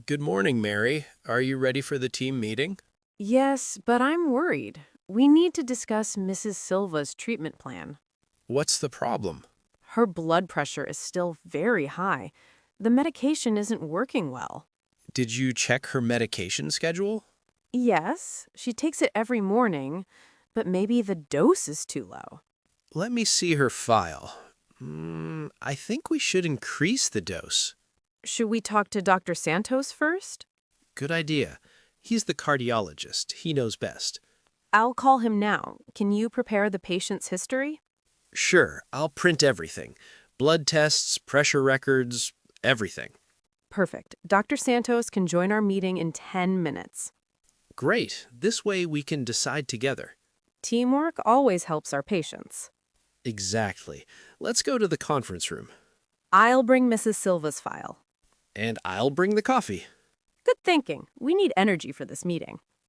Good morning, Mary. Are you ready for the team meeting? Yes, but I'm worried. We need to discuss Mrs. Silva's treatment plan. What's the problem? Her blood pressure is still very high. The medication isn't working well. Did you check her medication schedule? Yes, she takes it every morning, but maybe the dose is too low. Let me see her file. I think we should increase the dose. Should we talk to Dr. Santos first? Good idea. He's the cardiologist. He knows best. I'll call him now. Can you prepare the patient's history? Sure, I'll print everything. Blood tests, pressure records, everything. Perfect. Dr. Santos can join our meeting in 10 minutes. Great. This way we can decide together. Teamwork always helps our patients. Exactly. Let's go to the conference room. I'll bring Mrs. Silva's file. And I'll bring the coffee. Good thinking. We need energy for this meeting.